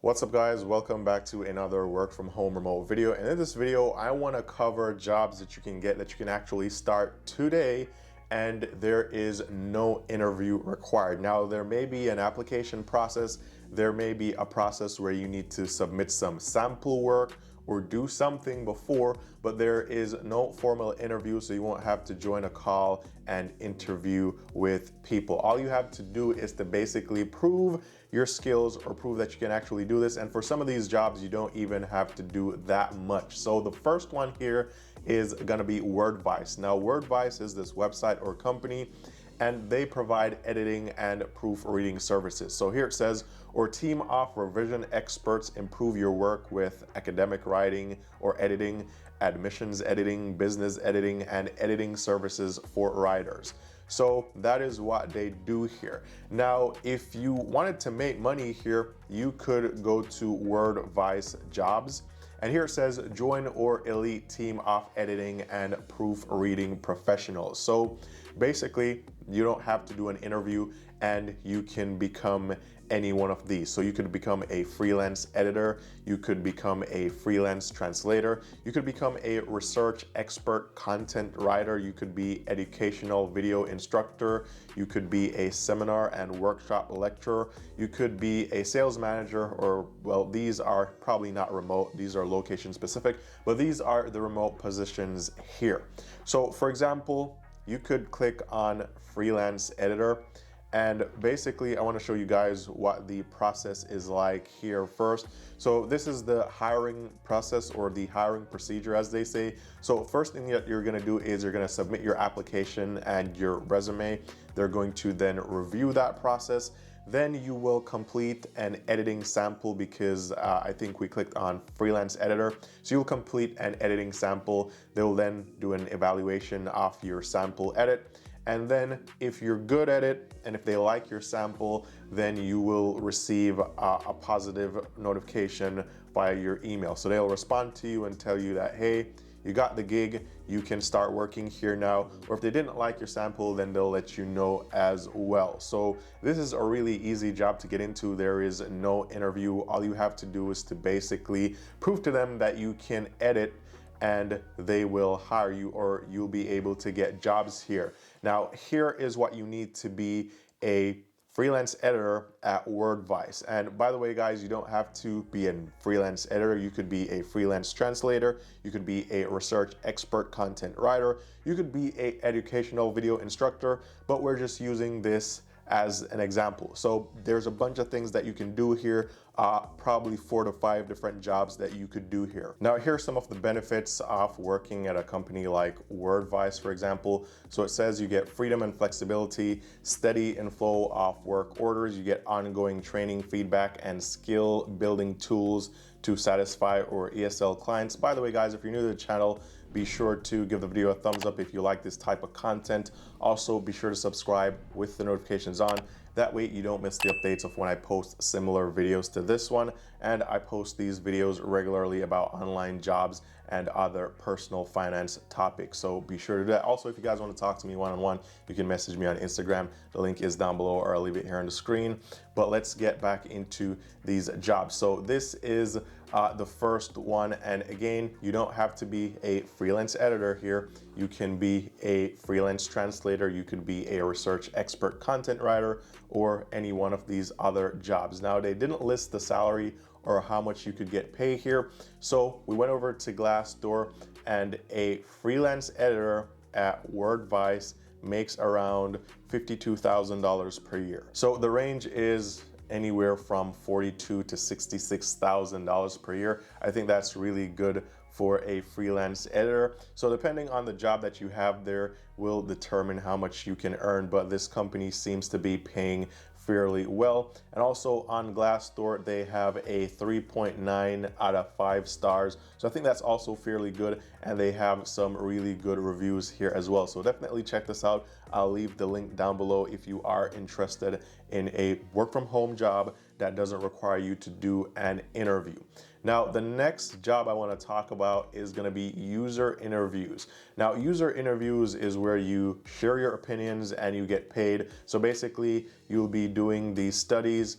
What's up guys, welcome back to another work from home remote video. And in this video I want to cover jobs that you can get that you can actually start today, and there is no interview required. Now there may be an application process, there may be a process where you need to submit some sample work or do something before, but there is no formal interview, so you won't have to join a call and interview with people. All you have to do is to basically prove your skills or prove that you can actually do this. And for some of these jobs, you don't even have to do that much. So the first one here is gonna be WordVice. Now WordVice is this website or company, and they provide editing and proofreading services. So here it says, or team of revision experts improve your work with academic writing or editing, admissions editing, business editing, and editing services for writers. So that is what they do here. Now, if you wanted to make money here, you could go to WordVice jobs. And here it says, join or elite team of editing and proofreading professionals. So basically, you don't have to do an interview and you can become any one of these. So you could become a freelance editor, you could become a freelance translator, you could become a research expert content writer, you could be educational video instructor, you could be a seminar and workshop lecturer, you could be a sales manager, or well, these are probably not remote, these are location specific, but these are the remote positions here. So for example, you could click on freelance editor, and basically I want to show you guys what the process is like here first. So this is the hiring process, or the hiring procedure as they say. So first thing that you're going to do is you're going to submit your application and your resume. They're going to then review that process. Then you will complete an editing sample, because I think we clicked on freelance editor. So you'll complete an editing sample. They'll then do an evaluation of your sample edit. And then if you're good at it, and if they like your sample, then you will receive a positive notification via your email. So they'll respond to you and tell you that, hey, you got the gig, you can start working here now. Or if they didn't like your sample, then they'll let you know as well. So this is a really easy job to get into. There is no interview. All you have to do is to basically prove to them that you can edit, and they will hire you, or you'll be able to get jobs here. Now, here is what you need to be a freelance editor at WordVice. And by the way, guys, you don't have to be a freelance editor. You could be a freelance translator. You could be a research expert content writer. You could be an educational video instructor, but we're just using this as an example. So there's a bunch of things that you can do here, probably 4 to 5 different jobs that you could do here. Now, here are some of the benefits of working at a company like WordVice, for example. So it says you get freedom and flexibility, steady inflow of work orders, you get ongoing training, feedback, and skill building tools to satisfy or ESL clients. By the way, guys, if you're new to the channel, be sure to give the video a thumbs up if you like this type of content. Also, be sure to subscribe with the notifications on. That way you don't miss the updates of when I post similar videos to this one. And I post these videos regularly about online jobs and other personal finance topics. So be sure to do that. Also, if you guys want to talk to me one-on-one, you can message me on Instagram. The link is down below, or I'll leave it here on the screen. But let's get back into these jobs. So this is the first one. And again, you don't have to be a freelance editor here. You can be a freelance translator. You could be a research expert content writer, or any one of these other jobs. Now, they didn't list the salary or how much you could get paid here. So we went over to Glassdoor, and a freelance editor at WordVice makes around $52,000 per year. So the range is anywhere from $42,000 to $66,000 per year. I think that's really good for a freelance editor. So depending on the job that you have there will determine how much you can earn, but this company seems to be paying fairly well. And also on Glassdoor, they have a 3.9 out of 5 stars. So I think that's also fairly good, and they have some really good reviews here as well. So definitely check this out. I'll leave the link down below if you are interested in a work from home job that doesn't require you to do an interview. Now, the next job I want to talk about is going to be user interviews. Now, user interviews is where you share your opinions and you get paid. So basically, you'll be doing these studies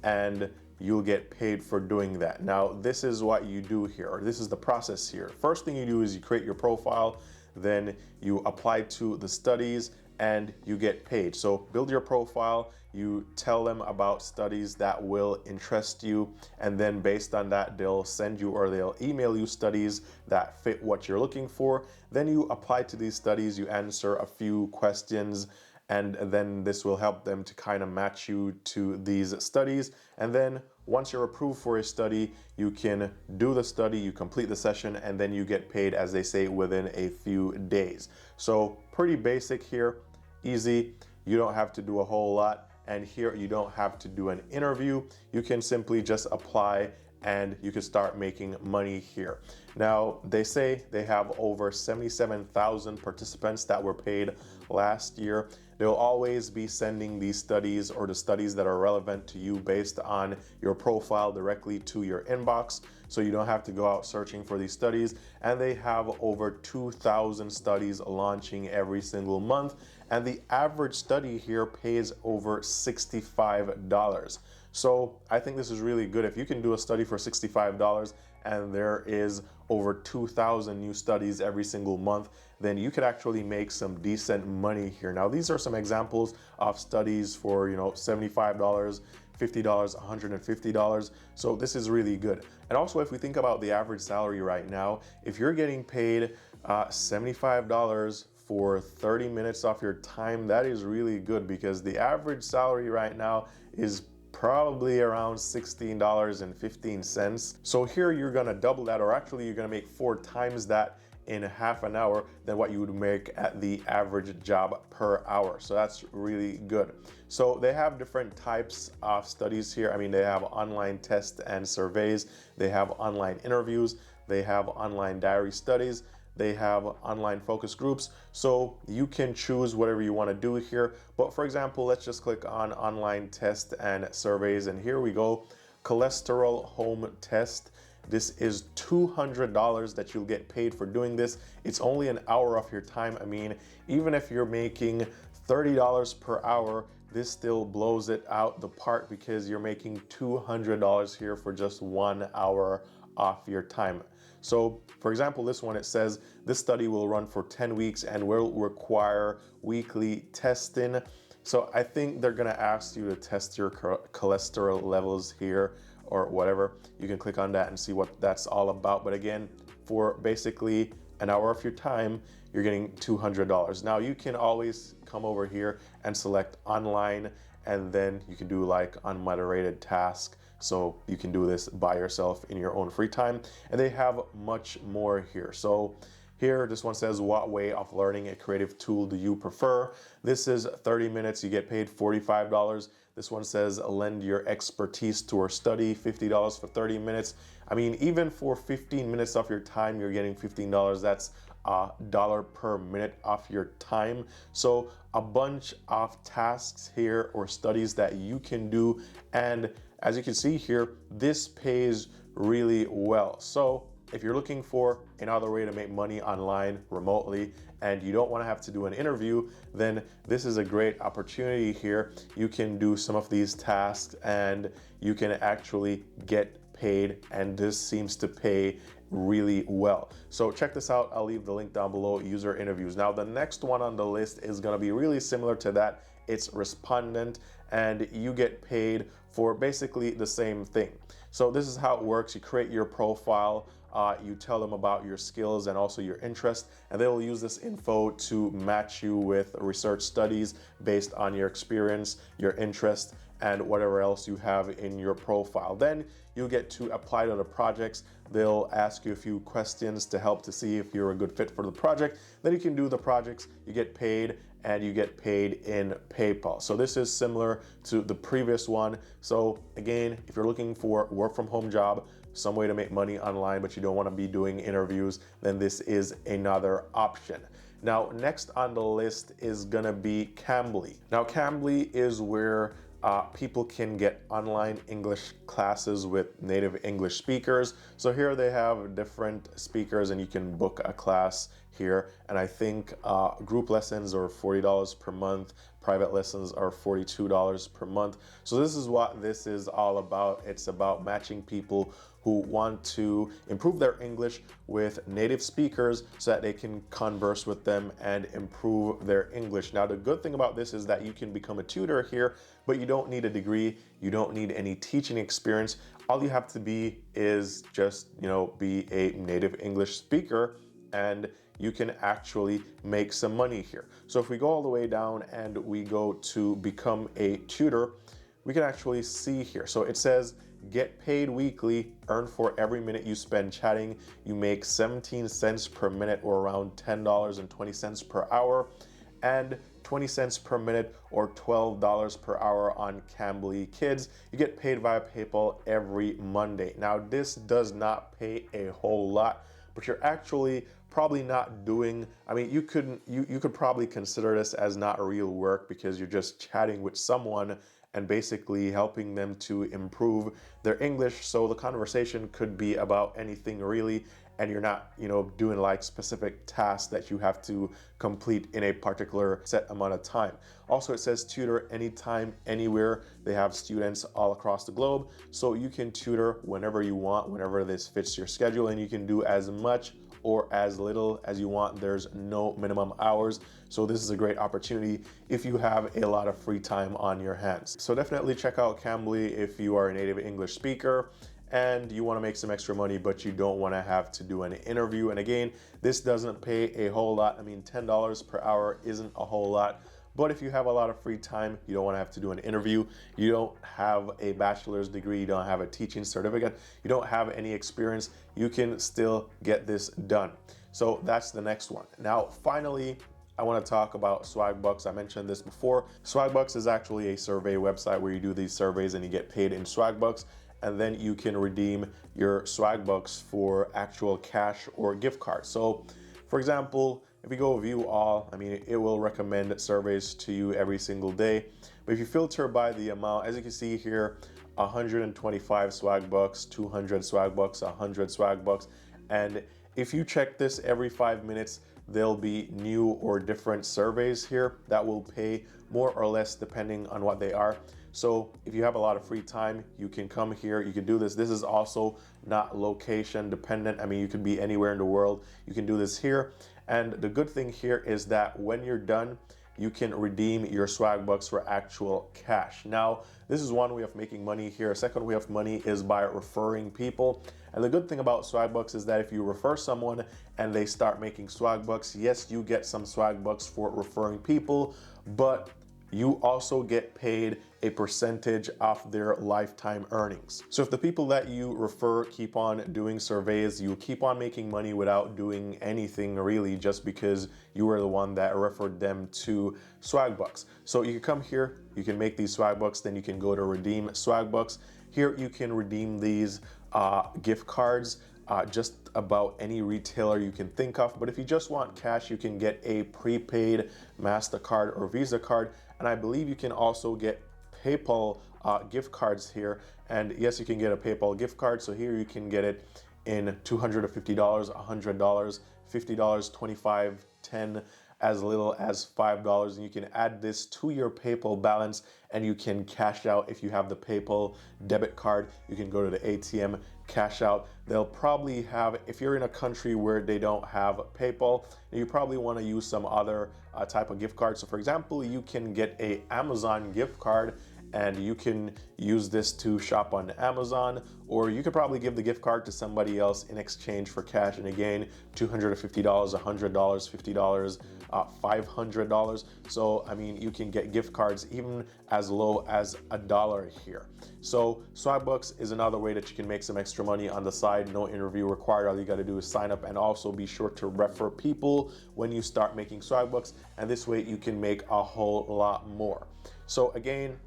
and you'll get paid for doing that. Now, this is what you do here, or this is the process here. First thing you do is you create your profile, then you apply to the studies and you get paid. So build your profile, you tell them about studies that will interest you, and then based on that, they'll send you or they'll email you studies that fit what you're looking for. Then you apply to these studies, you answer a few questions, and then this will help them to kind of match you to these studies. And then once you're approved for a study, you can do the study, you complete the session, and then you get paid, as they say, within a few days. So pretty basic here, easy. You don't have to do a whole lot. And here you don't have to do an interview. You can simply just apply and you can start making money here. Now, they say they have over 77,000 participants that were paid last year. They'll always be sending these studies or the studies that are relevant to you based on your profile directly to your inbox. So you don't have to go out searching for these studies. And they have over 2,000 studies launching every single month. And the average study here pays over $65. So I think this is really good. If you can do a study for $65 and there is over 2,000 new studies every single month, then you could actually make some decent money here. Now, these are some examples of studies for, $75, $50, $150. So this is really good. And also, if we think about the average salary right now, if you're getting paid $75 for 30 minutes off your time, that is really good, because the average salary right now is probably around $16.15. So here you're gonna double that, or actually you're gonna make 4 times that in half an hour than what you would make at the average job per hour. So that's really good. So they have different types of studies here. I mean, they have online tests and surveys, they have online interviews, they have online diary studies, they have online focus groups. So you can choose whatever you want to do here. But for example, let's just click on online test and surveys. And here we go, cholesterol home test. This is $200 that you'll get paid for doing this. It's only an hour of your time. I mean, even if you're making $30 per hour, this still blows it out the park, because you're making $200 here for just 1 hour off your time. So for example, this one, it says this study will run for 10 weeks and will require weekly testing. So I think they're gonna ask you to test your cholesterol levels here or whatever. You can click on that and see what that's all about. But again, for basically an hour of your time, you're getting $200. Now you can always come over here and select online, and then you can do like unmoderated task. So you can do this by yourself in your own free time. And they have much more here. So here, this one says, what way of learning a creative tool do you prefer? This is 30 minutes, you get paid $45. This one says, lend your expertise to our study, $50 for 30 minutes. I mean, even for 15 minutes of your time, you're getting $15. That's $1 per minute off your time. So a bunch of tasks here or studies that you can do. And as you can see here, this pays really well. So if you're looking for another way to make money online remotely and you don't want to have to do an interview, then this is a great opportunity here. You can do some of these tasks and you can actually get paid, and this seems to pay really well. So check this out. I'll leave the link down below, user interviews. Now the next one on the list is going to be really similar to that. It's respondent, and you get paid for basically the same thing. So this is how it works. You create your profile, you tell them about your skills and also your interest, and they will use this info to match you with research studies based on your experience, your interest, and whatever else you have in your profile. Then you get to apply to the projects. They'll ask you a few questions to help to see if you're a good fit for the project. Then you can do the projects, you get paid, and you get paid in PayPal. So this is similar to the previous one. So again, if you're looking for a work from home job, some way to make money online, but you don't want to be doing interviews, then this is another option. Now, next on the list is gonna be Cambly. Now, Cambly is where people can get online English classes with native English speakers. So here they have different speakers and you can book a class here, and I think group lessons are $40 per month, private lessons are $42 per month. So this is what this is all about. It's about matching people who want to improve their English with native speakers so that they can converse with them and improve their English. Now, the good thing about this is that you can become a tutor here, but you don't need a degree. You don't need any teaching experience. All you have to be is just, be a native English speaker, and you can actually make some money here. So if we go all the way down and we go to become a tutor, we can actually see here. So it says, get paid weekly, earn for every minute you spend chatting. You make 17 cents per minute, or around $10.20 per hour, and 20 cents per minute, or $12 per hour on Cambly Kids. You get paid via PayPal every Monday. Now, this does not pay a whole lot, but you're actually probably not doing, you could probably consider this as not real work, because you're just chatting with someone and basically helping them to improve their English. So the conversation could be about anything really, and you're not, doing like specific tasks that you have to complete in a particular set amount of time. Also, it says tutor anytime, anywhere. They have students all across the globe, so you can tutor whenever you want, whenever this fits your schedule, and you can do as much or as little as you want. There's no minimum hours. So this is a great opportunity if you have a lot of free time on your hands. So definitely check out Cambly if you are a native English speaker and you want to make some extra money, but you don't want to have to do an interview. And again, this doesn't pay a whole lot. $10 per hour isn't a whole lot. But if you have a lot of free time, you don't want to have to do an interview, you don't have a bachelor's degree, you don't have a teaching certificate, you don't have any experience, you can still get this done. So that's the next one. Now, finally, I want to talk about Swagbucks. I mentioned this before. Swagbucks is actually a survey website where you do these surveys and you get paid in Swagbucks, and then you can redeem your Swagbucks for actual cash or gift cards. So, for example, if you go view all, it will recommend surveys to you every single day. But if you filter by the amount, as you can see here, 125 Swagbucks, 200 Swagbucks, 100 Swagbucks. And if you check this every 5 minutes, there'll be new or different surveys here that will pay more or less depending on what they are. So if you have a lot of free time, you can come here, you can do this. This is also not location dependent. You could be anywhere in the world. You can do this here. And the good thing here is that when you're done, you can redeem your Swagbucks for actual cash. Now, this is one way of making money here. A second way of money is by referring people. And the good thing about Swagbucks is that if you refer someone and they start making Swagbucks, yes, you get some Swagbucks for referring people, but you also get paid a percentage of their lifetime earnings. So if the people that you refer keep on doing surveys, you'll keep on making money without doing anything really, just because you were the one that referred them to Swagbucks. So you can come here, you can make these Swagbucks, then you can go to redeem Swagbucks. Here you can redeem these gift cards, just about any retailer you can think of. But if you just want cash, you can get a prepaid MasterCard or Visa card. And I believe you can also get PayPal gift cards here. And yes, you can get a PayPal gift card. So here you can get it in $250, $100, $50, $25, $10, as little as $5. And you can add this to your PayPal balance and you can cash out. If you have the PayPal debit card, you can go to the ATM, cash out. They'll probably have, if you're in a country where they don't have PayPal, you probably want to use some other type of gift card. So for example, you can get a Amazon gift card and you can use this to shop on Amazon, or you could probably give the gift card to somebody else in exchange for cash. And again, $250, $100, $50, $500. So, you can get gift cards even as low as $1 here. So Swagbucks is another way that you can make some extra money on the side. No interview required. All you got to do is sign up, and also be sure to refer people when you start making Swagbucks. And this way you can make a whole lot more. So again,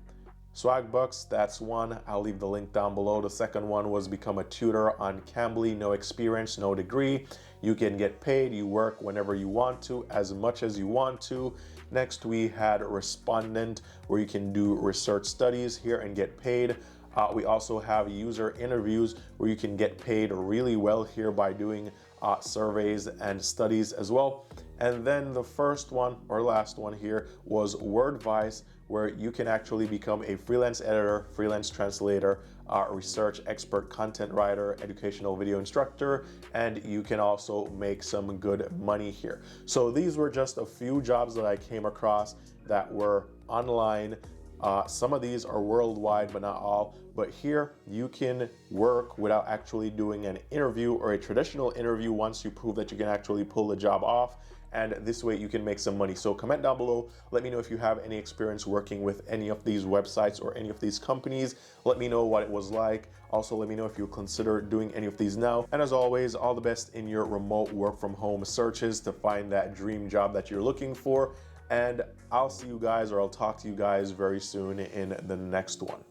Swagbucks, that's one. I'll leave the link down below. The second one was become a tutor on Cambly. No experience, no degree. You can get paid. You work whenever you want to, as much as you want to. Next, we had respondent, where you can do research studies here and get paid. We also have user interviews where you can get paid really well here by doing surveys and studies as well. And then the first one or last one here was Wordvice, where you can actually become a freelance editor, freelance translator, research expert, content writer, educational video instructor, and you can also make some good money here. So these were just a few jobs that I came across that were online. Some of these are worldwide, but not all. But here you can work without actually doing an interview or a traditional interview once you prove that you can actually pull the job off. And this way you can make some money. So comment down below, let me know if you have any experience working with any of these websites or any of these companies. Let me know what it was like. Also, let me know if you'll consider doing any of these now. And as always, all the best in your remote work from home searches to find that dream job that you're looking for. And I'll see you guys, or I'll talk to you guys very soon in the next one.